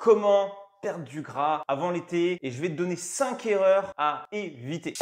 comment perdre du gras avant l'été et je vais te donner 5 erreurs à éviter.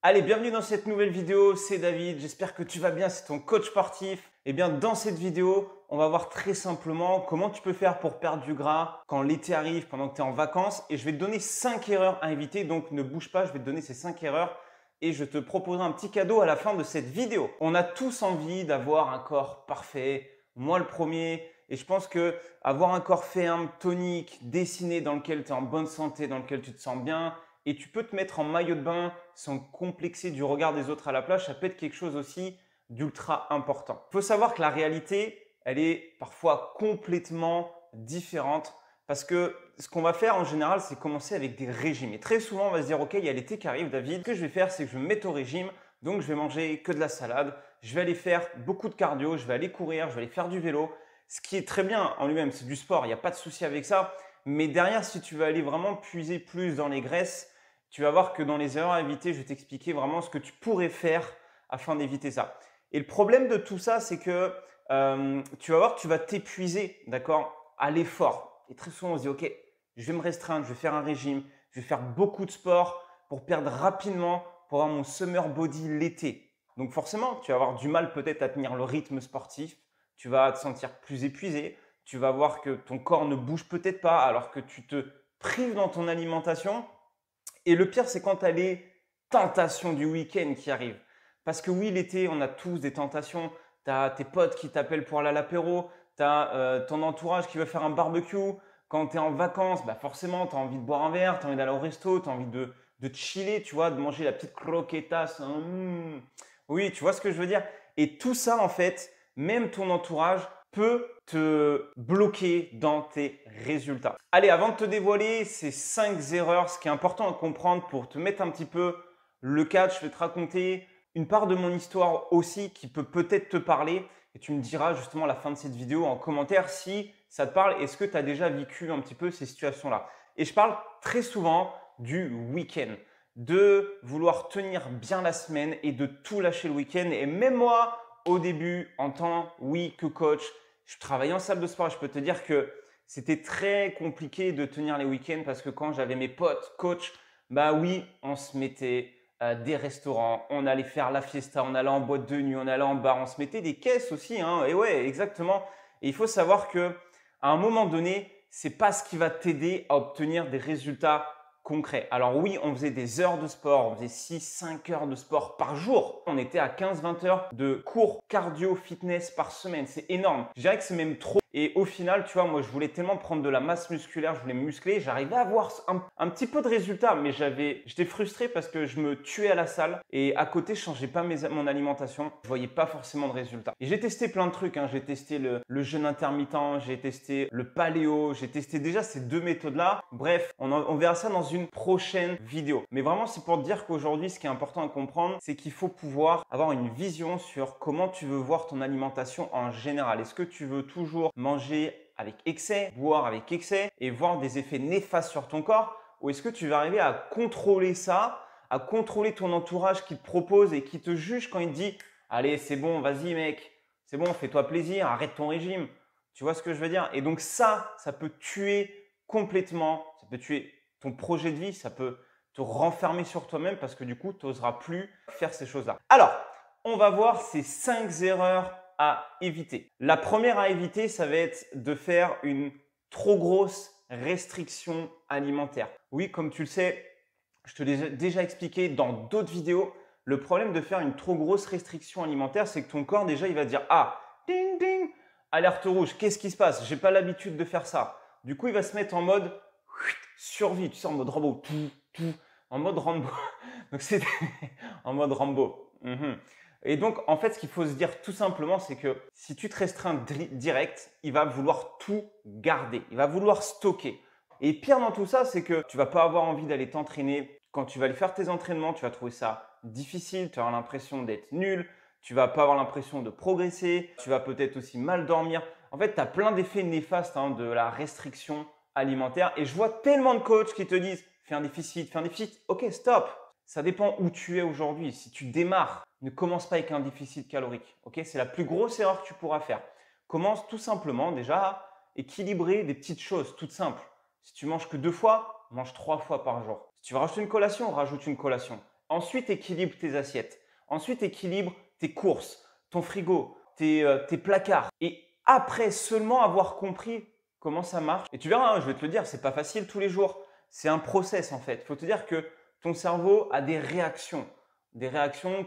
Allez, bienvenue dans cette nouvelle vidéo, c'est David, j'espère que tu vas bien, c'est ton coach sportif. Et bien dans cette vidéo, on va voir très simplement comment tu peux faire pour perdre du gras quand l'été arrive, pendant que tu es en vacances. Et je vais te donner 5 erreurs à éviter, donc ne bouge pas, je vais te donner ces 5 erreurs et je te proposerai un petit cadeau à la fin de cette vidéo. On a tous envie d'avoir un corps parfait, moi le premier. Et je pense que avoir un corps ferme, tonique, dessiné, dans lequel tu es en bonne santé, dans lequel tu te sens bien, et tu peux te mettre en maillot de bain sans complexer du regard des autres à la plage, ça peut être quelque chose aussi d'ultra important. Il faut savoir que la réalité, elle est parfois complètement différente parce que ce qu'on va faire en général, c'est commencer avec des régimes. Et très souvent, on va se dire, OK, il y a l'été qui arrive, David, ce que je vais faire, c'est que je vais me mettre au régime, donc je vais manger que de la salade, je vais aller faire beaucoup de cardio, je vais aller courir, je vais aller faire du vélo, ce qui est très bien en lui-même, c'est du sport, il n'y a pas de souci avec ça. Mais derrière, si tu veux aller vraiment puiser plus dans les graisses, tu vas voir que dans les erreurs à éviter, je vais t'expliquer vraiment ce que tu pourrais faire afin d'éviter ça. Et le problème de tout ça, c'est que tu vas voir que tu vas t'épuiser, d'accord, à l'effort. Et très souvent, on se dit, OK, je vais me restreindre, je vais faire un régime, je vais faire beaucoup de sport pour perdre rapidement, pour avoir mon summer body l'été. Donc forcément, tu vas avoir du mal peut-être à tenir le rythme sportif, tu vas te sentir plus épuisé, tu vas voir que ton corps ne bouge peut-être pas alors que tu te prives dans ton alimentation. Et le pire, c'est quand tu as les tentations du week-end qui arrivent. Parce que oui, l'été, on a tous des tentations. Tu as tes potes qui t'appellent pour aller à l'apéro. Tu as ton entourage qui veut faire un barbecue. Quand tu es en vacances, bah forcément, tu as envie de boire un verre, tu as envie d'aller au resto, tu as envie de chiller, tu vois, de manger la petite croquetas. Oui, tu vois ce que je veux dire. Et tout ça, en fait, même ton entourage peut te bloquer dans tes résultats. Allez, avant de te dévoiler ces 5 erreurs, ce qui est important à comprendre pour te mettre un petit peu le cadre, je vais te raconter une part de mon histoire aussi qui peut peut-être te parler et tu me diras justement à la fin de cette vidéo en commentaire si ça te parle. Est-ce que tu as déjà vécu un petit peu ces situations-là? Et je parle très souvent du week-end, de vouloir tenir bien la semaine et de tout lâcher le week-end. Et même moi, au début, en tant, oui, que coach, je travaillais en salle de sport. Je peux te dire que c'était très compliqué de tenir les week-ends parce que quand j'avais mes potes coach, bah oui, on se mettait des restaurants, on allait faire la fiesta, on allait en boîte de nuit, on allait en bar, on se mettait des caisses aussi. Et ouais, exactement. Et il faut savoir que à un moment donné, c'est pas ce qui va t'aider à obtenir des résultats concret. Alors oui, on faisait des heures de sport, on faisait 6-5 heures de sport par jour. On était à 15-20 heures de cours cardio fitness par semaine. C'est énorme. Je dirais que c'est même trop. Et au final, tu vois, moi, je voulais tellement prendre de la masse musculaire, je voulais me muscler. J'arrivais à avoir un petit peu de résultats, mais j'étais frustré parce que je me tuais à la salle et à côté, je changeais pas mon alimentation. Je voyais pas forcément de résultats. Et j'ai testé plein de trucs. J'ai testé le jeûne intermittent, j'ai testé le paléo, j'ai testé déjà ces deux méthodes-là. Bref, on verra ça dans une prochaine vidéo. Mais vraiment, c'est pour te dire qu'aujourd'hui, ce qui est important à comprendre, c'est qu'il faut pouvoir avoir une vision sur comment tu veux voir ton alimentation en général. Est-ce que tu veux toujours manger avec excès, boire avec excès et voir des effets néfastes sur ton corps? Ou est-ce que tu vas arriver à contrôler ça, à contrôler ton entourage qui te propose et qui te juge quand il te dit « Allez, c'est bon, vas-y mec, c'est bon, fais-toi plaisir, arrête ton régime. » Tu vois ce que je veux dire? Et donc ça peut tuer complètement, ça peut tuer ton projet de vie, ça peut te renfermer sur toi-même parce que du coup, tu n'oseras plus faire ces choses-là. Alors, on va voir ces 5 erreurs à éviter. La première à éviter, ça va être de faire une trop grosse restriction alimentaire. Oui, comme tu le sais, je te l'ai déjà expliqué dans d'autres vidéos, le problème de faire une trop grosse restriction alimentaire, c'est que ton corps déjà, il va dire « Ah, ding, ding, alerte rouge, qu'est-ce qui se passe? J'ai pas l'habitude de faire ça. » Du coup, il va se mettre en mode survie, tu sais, en mode Rambo, en mode Rambo. Donc, c'est en mode Rambo. Et donc, en fait, ce qu'il faut se dire tout simplement, c'est que si tu te restreins direct, il va vouloir tout garder. Il va vouloir stocker. Et pire dans tout ça, c'est que tu vas pas avoir envie d'aller t'entraîner. Quand tu vas aller faire tes entraînements, tu vas trouver ça difficile, tu vas avoir l'impression d'être nul, tu vas pas avoir l'impression de progresser, tu vas peut-être aussi mal dormir. En fait, tu as plein d'effets néfastes de la restriction alimentaire. Et je vois tellement de coachs qui te disent « Fais un déficit, fais un déficit. » Ok, stop. Ça dépend où tu es aujourd'hui. Si tu démarres, ne commence pas avec un déficit calorique. Ok, c'est la plus grosse erreur que tu pourras faire. Commence tout simplement déjà à équilibrer des petites choses toutes simples. Si tu manges que 2 fois, mange 3 fois par jour. Si tu veux rajouter une collation, rajoute une collation. Ensuite, équilibre tes assiettes. Ensuite, équilibre tes courses, ton frigo, tes placards. Et après seulement avoir compris comment ça marche. Et tu verras, hein, je vais te le dire, c'est pas facile tous les jours. C'est un process en fait. Il faut te dire que ton cerveau a des réactions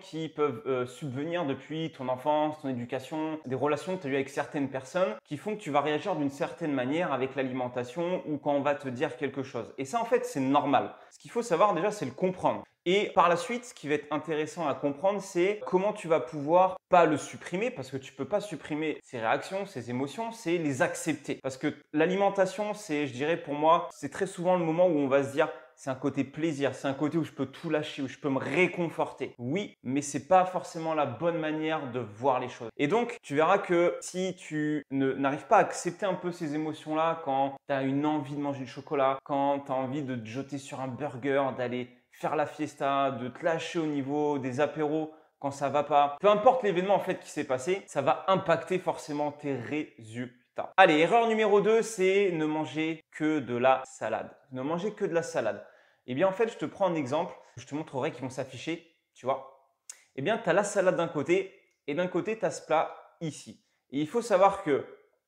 qui peuvent subvenir depuis ton enfance, ton éducation, des relations que tu as eues avec certaines personnes qui font que tu vas réagir d'une certaine manière avec l'alimentation ou quand on va te dire quelque chose. Et ça, en fait, c'est normal. Ce qu'il faut savoir déjà, c'est le comprendre. Et par la suite, ce qui va être intéressant à comprendre, c'est comment tu vas pouvoir pas le supprimer, parce que tu peux pas supprimer ces réactions, ces émotions, c'est les accepter. Parce que l'alimentation, c'est, je dirais pour moi, c'est très souvent le moment où on va se dire, c'est un côté plaisir, c'est un côté où je peux tout lâcher, où je peux me réconforter. Oui, mais c'est pas forcément la bonne manière de voir les choses. Et donc, tu verras que si tu n'arrives pas à accepter un peu ces émotions-là, quand tu as une envie de manger du chocolat, quand tu as envie de te jeter sur un burger, d'aller faire la fiesta, de te lâcher au niveau des apéros quand ça va pas, peu importe l'événement en fait qui s'est passé, ça va impacter forcément tes résultats. Allez, erreur numéro 2, c'est ne manger que de la salade. Ne manger que de la salade. Eh bien en fait, je te prends un exemple, je te montrerai qui vont s'afficher, tu vois. Eh bien, tu as la salade d'un côté et d'un côté, tu as ce plat ici. Et il faut savoir que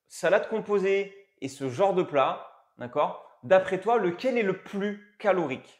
salade composée et ce genre de plat, d'accord, d'après toi, lequel est le plus calorique?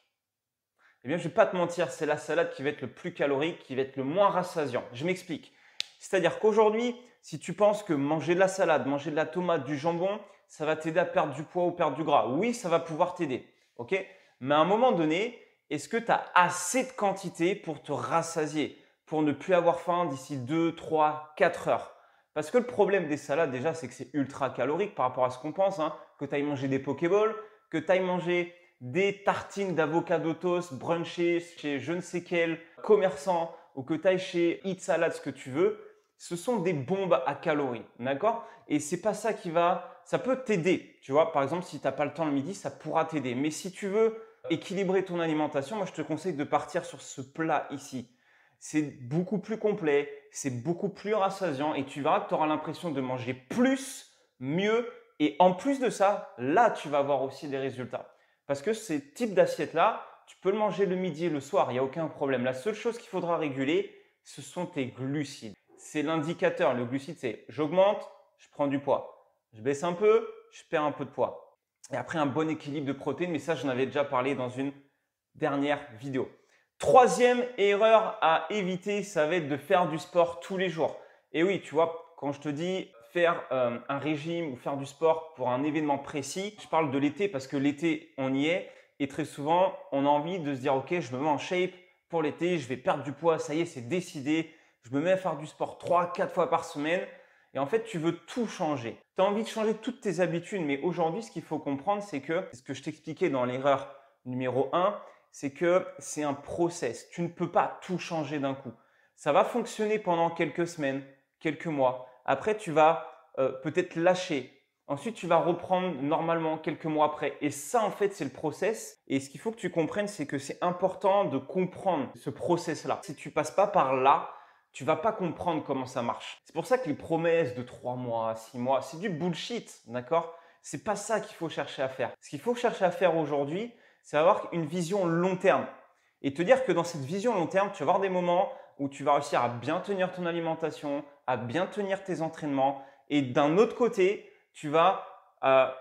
Eh bien, je ne vais pas te mentir, c'est la salade qui va être le plus calorique, qui va être le moins rassasiant. Je m'explique. C'est-à-dire qu'aujourd'hui, si tu penses que manger de la salade, manger de la tomate, du jambon, ça va t'aider à perdre du poids ou perdre du gras. Oui, ça va pouvoir t'aider. Ok? Mais à un moment donné, est-ce que tu as assez de quantité pour te rassasier, pour ne plus avoir faim d'ici 2, 3, 4 heures? Parce que le problème des salades, déjà, c'est que c'est ultra calorique par rapport à ce qu'on pense. Hein, que tu ailles manger des Pokéballs, que tu ailles manger des tartines d'avocado toast brunchées chez je ne sais quel commerçant ou que tu ailles chez Eat Salad, ce que tu veux, ce sont des bombes à calories, d'accord? Et c'est pas ça qui va, ça peut t'aider, tu vois. Par exemple, si tu n'as pas le temps le midi, ça pourra t'aider. Mais si tu veux équilibrer ton alimentation, moi je te conseille de partir sur ce plat ici. C'est beaucoup plus complet, c'est beaucoup plus rassasiant et tu verras que tu auras l'impression de manger plus, mieux et en plus de ça, là tu vas avoir aussi des résultats. Parce que ces types d'assiettes-là, tu peux le manger le midi et le soir, il n'y a aucun problème. La seule chose qu'il faudra réguler, ce sont tes glucides. C'est l'indicateur. Le glucide, c'est j'augmente, je prends du poids. Je baisse un peu, je perds un peu de poids. Et après, un bon équilibre de protéines, mais ça, j'en avais déjà parlé dans une dernière vidéo. Troisième erreur à éviter, ça va être de faire du sport tous les jours. Et oui, tu vois, quand je te dis faire un régime ou faire du sport pour un événement précis, je parle de l'été parce que l'été, on y est. Et très souvent, on a envie de se dire, OK, je me mets en shape pour l'été, je vais perdre du poids, ça y est, c'est décidé. Je me mets à faire du sport 3, 4 fois par semaine. Et en fait, tu veux tout changer. Tu as envie de changer toutes tes habitudes. Mais aujourd'hui, ce qu'il faut comprendre, c'est que ce que je t'expliquais dans l'erreur numéro 1, c'est que c'est un process. Tu ne peux pas tout changer d'un coup. Ça va fonctionner pendant quelques semaines, quelques mois. Après, tu vas peut-être lâcher. Ensuite, tu vas reprendre normalement quelques mois après. Et ça, en fait, c'est le process. Et ce qu'il faut que tu comprennes, c'est que c'est important de comprendre ce process-là. Si tu passes pas par là, tu vas pas comprendre comment ça marche. C'est pour ça que les promesses de 3 mois, 6 mois, c'est du bullshit, d'accord? C'est pas ça qu'il faut chercher à faire. Ce qu'il faut chercher à faire aujourd'hui, c'est avoir une vision long terme. Et te dire que dans cette vision long terme, tu vas avoir des moments où tu vas réussir à bien tenir ton alimentation, à bien tenir tes entraînements. Et d'un autre côté, tu vas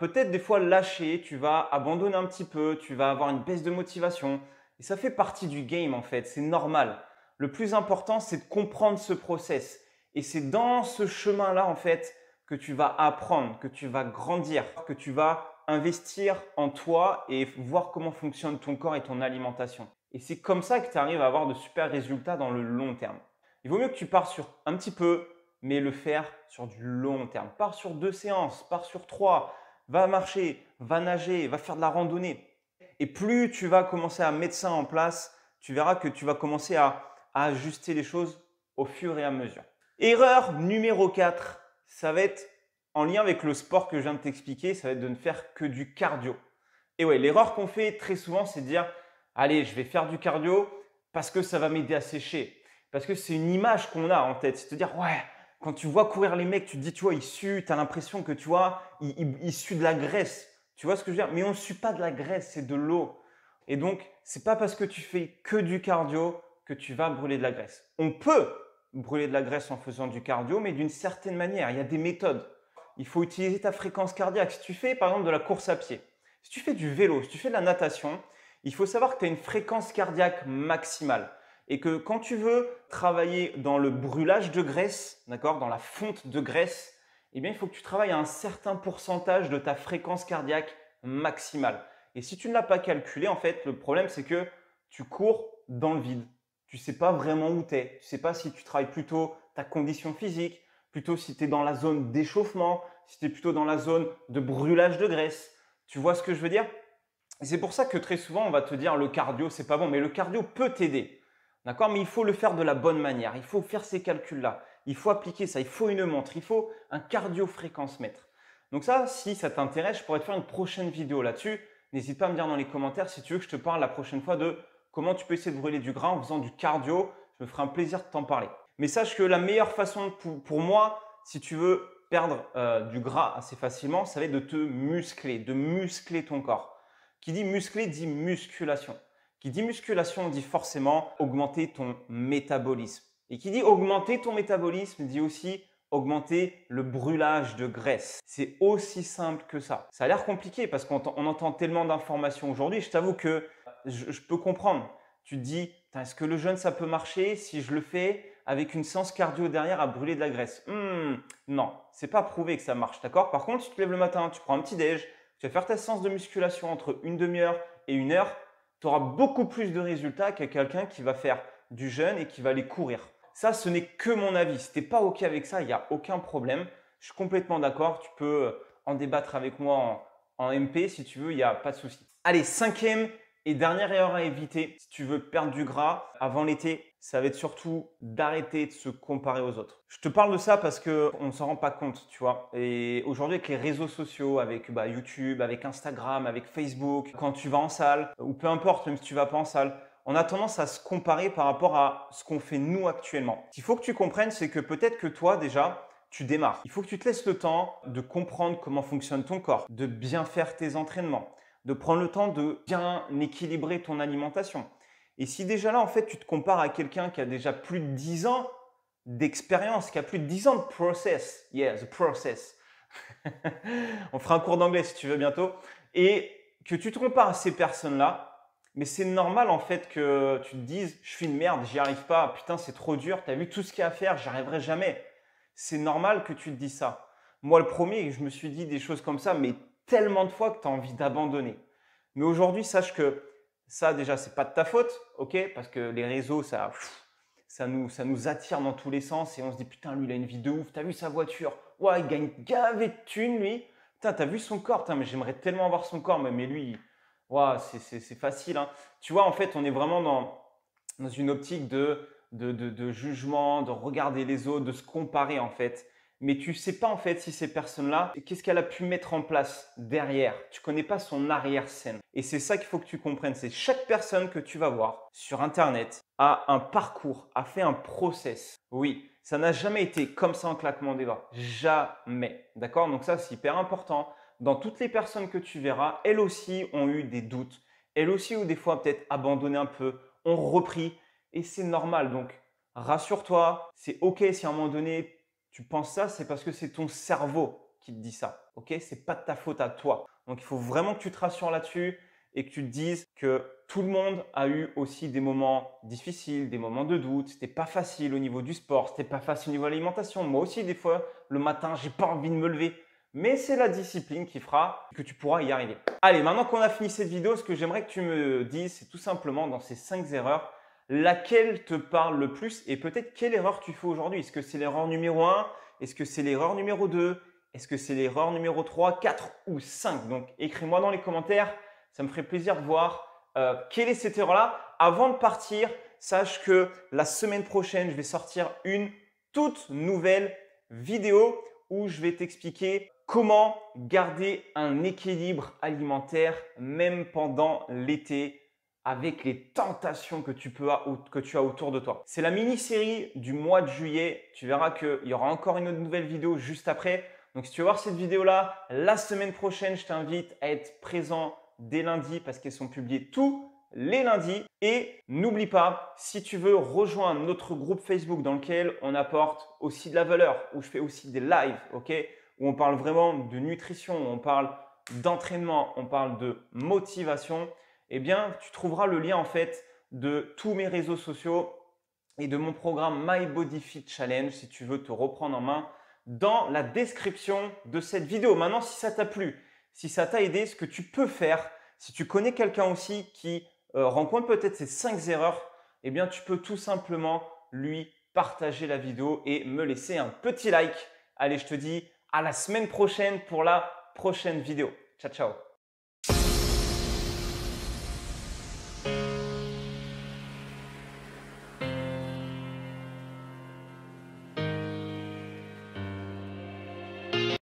peut-être des fois lâcher, tu vas abandonner un petit peu, tu vas avoir une baisse de motivation. Et ça fait partie du game en fait, c'est normal. Le plus important, c'est de comprendre ce process. Et c'est dans ce chemin-là en fait que tu vas apprendre, que tu vas grandir, que tu vas investir en toi et voir comment fonctionne ton corps et ton alimentation. Et c'est comme ça que tu arrives à avoir de super résultats dans le long terme. Il vaut mieux que tu pars sur un petit peu, mais le faire sur du long terme. Pars sur 2 séances, pars sur 3, va marcher, va nager, va faire de la randonnée. Et plus tu vas commencer à mettre ça en place, tu verras que tu vas commencer à ajuster les choses au fur et à mesure. Erreur numéro 4, ça va être en lien avec le sport que je viens de t'expliquer, ça va être de ne faire que du cardio. Et ouais, l'erreur qu'on fait très souvent, c'est de dire allez, je vais faire du cardio parce que ça va m'aider à sécher, Parce que c'est une image qu'on a en tête. C'est-à-dire, ouais, quand tu vois courir les mecs, tu te dis, tu vois, ils suent, tu as l'impression que, tu vois, ils suent de la graisse. Tu vois ce que je veux dire? Mais on ne sue pas de la graisse, c'est de l'eau. Et donc, c'est pas parce que tu fais que du cardio que tu vas brûler de la graisse. On peut brûler de la graisse en faisant du cardio, mais d'une certaine manière. Il y a des méthodes. Il faut utiliser ta fréquence cardiaque. Si tu fais, par exemple, de la course à pied, si tu fais du vélo, si tu fais de la natation, il faut savoir que tu as une fréquence cardiaque maximale. Et que quand tu veux travailler dans le brûlage de graisse, d'accord, dans la fonte de graisse, eh bien, il faut que tu travailles à un certain pourcentage de ta fréquence cardiaque maximale. Et si tu ne l'as pas calculé, en fait, le problème, c'est que tu cours dans le vide. Tu ne sais pas vraiment où tu es. Tu ne sais pas si tu travailles plutôt ta condition physique, plutôt si tu es dans la zone d'échauffement, si tu es plutôt dans la zone de brûlage de graisse. Tu vois ce que je veux dire? C'est pour ça que très souvent, on va te dire le cardio, c'est pas bon. Mais le cardio peut t'aider. D'accord? Mais il faut le faire de la bonne manière. Il faut faire ces calculs-là. Il faut appliquer ça. Il faut une montre. Il faut un cardio-fréquence-mètre. Donc ça, si ça t'intéresse, je pourrais te faire une prochaine vidéo là-dessus. N'hésite pas à me dire dans les commentaires si tu veux que je te parle la prochaine fois de comment tu peux essayer de brûler du gras en faisant du cardio. Je me ferai un plaisir de t'en parler. Mais sache que la meilleure façon pour moi, si tu veux perdre du gras assez facilement, ça va être de te muscler, de muscler ton corps. Qui dit muscler dit musculation. Qui dit musculation dit forcément augmenter ton métabolisme. Et qui dit augmenter ton métabolisme dit aussi augmenter le brûlage de graisse. C'est aussi simple que ça. Ça a l'air compliqué parce qu'on entend tellement d'informations aujourd'hui. Je t'avoue que je peux comprendre. Tu te dis, est-ce que le jeûne ça peut marcher si je le fais avec une séance cardio derrière à brûler de la graisse? Non, c'est pas prouvé que ça marche, d'accord? Par contre, si tu te lèves le matin, tu prends un petit déj, tu vas faire ta séance de musculation entre une demi-heure et une heure, tu auras beaucoup plus de résultats qu'à quelqu'un qui va faire du jeûne et qui va aller courir. Ça, ce n'est que mon avis. Si tu n'es pas OK avec ça, il n'y a aucun problème. Je suis complètement d'accord. Tu peux en débattre avec moi en MP si tu veux, il n'y a pas de souci. Allez, cinquième et dernière erreur à éviter si tu veux perdre du gras avant l'été, ça va être surtout d'arrêter de se comparer aux autres. Je te parle de ça parce qu'on ne s'en rend pas compte, tu vois. Et aujourd'hui, avec les réseaux sociaux, avec YouTube, avec Instagram, avec Facebook, quand tu vas en salle, ou peu importe, même si tu ne vas pas en salle, on a tendance à se comparer par rapport à ce qu'on fait nous actuellement. Ce qu'il faut que tu comprennes, c'est que peut-être que toi déjà, tu démarres. Il faut que tu te laisses le temps de comprendre comment fonctionne ton corps, de bien faire tes entraînements, de prendre le temps de bien équilibrer ton alimentation. Et si déjà là, en fait, tu te compares à quelqu'un qui a déjà plus de 10 ans d'expérience, qui a plus de 10 ans de process, yeah, the process. On fera un cours d'anglais si tu veux bientôt. Et que tu te compares à ces personnes-là, mais c'est normal en fait que tu te dises « je suis une merde, j'y arrive pas, putain c'est trop dur, tu as vu tout ce qu'il y a à faire, j'y arriverai jamais ». C'est normal que tu te dises ça. Moi le premier, je me suis dit des choses comme ça, mais tellement de fois que tu as envie d'abandonner. Mais aujourd'hui, sache que ça déjà, c'est pas de ta faute, ok? Parce que les réseaux, ça nous attire dans tous les sens et on se dit « putain, lui il a une vie de ouf, t'as vu sa voiture? Ouais, il gagne gavé de thunes lui. Putain, t'as vu son corps? Putain, mais j'aimerais tellement avoir son corps, mais lui… » Wow, c'est facile. Hein. Tu vois, en fait, on est vraiment dans une optique de jugement, de regarder les autres, de se comparer en fait. Mais tu ne sais pas en fait si ces personnes-là, qu'est-ce qu'elle a pu mettre en place derrière. Tu ne connais pas son arrière-scène. Et c'est ça qu'il faut que tu comprennes. C'est chaque personne que tu vas voir sur Internet a un parcours, a fait un process. Oui, ça n'a jamais été comme ça en claquement des doigts. Jamais. D'accord? Donc ça, c'est hyper important. Dans toutes les personnes que tu verras, elles aussi ont eu des doutes. Elles aussi ont des fois peut-être abandonné un peu, ont repris. Et c'est normal. Donc, rassure-toi, c'est OK si à un moment donné, tu penses ça, c'est parce que c'est ton cerveau qui te dit ça. OK? Ce n'est pas de ta faute à toi. Donc, il faut vraiment que tu te rassures là-dessus et que tu te dises que tout le monde a eu aussi des moments difficiles, des moments de doute. C'était pas facile au niveau du sport, c'était pas facile au niveau de l'alimentation. Moi aussi, des fois, le matin, j'ai pas envie de me lever. Mais c'est la discipline qui fera que tu pourras y arriver. Allez, maintenant qu'on a fini cette vidéo, ce que j'aimerais que tu me dises, c'est tout simplement dans ces 5 erreurs, laquelle te parle le plus et peut-être quelle erreur tu fais aujourd'hui. Est-ce que c'est l'erreur numéro 1? Est-ce que c'est l'erreur numéro 2? Est-ce que c'est l'erreur numéro 3, 4 ou 5? Donc, écris-moi dans les commentaires. Ça me ferait plaisir de voir quelle est cette erreur-là. Avant de partir, sache que la semaine prochaine, je vais sortir une toute nouvelle vidéo où je vais t'expliquer comment garder un équilibre alimentaire même pendant l'été avec les tentations que tu as autour de toi. C'est la mini-série du mois de juillet. Tu verras qu'il y aura encore une autre nouvelle vidéo juste après. Donc, si tu veux voir cette vidéo-là, la semaine prochaine, je t'invite à être présent dès lundi parce qu'elles sont publiées tous les lundis. Et n'oublie pas, si tu veux rejoindre notre groupe Facebook dans lequel on apporte aussi de la valeur, où je fais aussi des lives, ok, où on parle vraiment de nutrition, où on parle d'entraînement, on parle de motivation, eh bien, tu trouveras le lien en fait de tous mes réseaux sociaux et de mon programme My Body Fit Challenge si tu veux te reprendre en main dans la description de cette vidéo. Maintenant, si ça t'a plu, si ça t'a aidé, ce que tu peux faire, si tu connais quelqu'un aussi qui rencontre peut-être ces 5 erreurs, eh bien, tu peux tout simplement lui partager la vidéo et me laisser un petit like. Allez, je te dis à la semaine prochaine pour la prochaine vidéo. Ciao, ciao.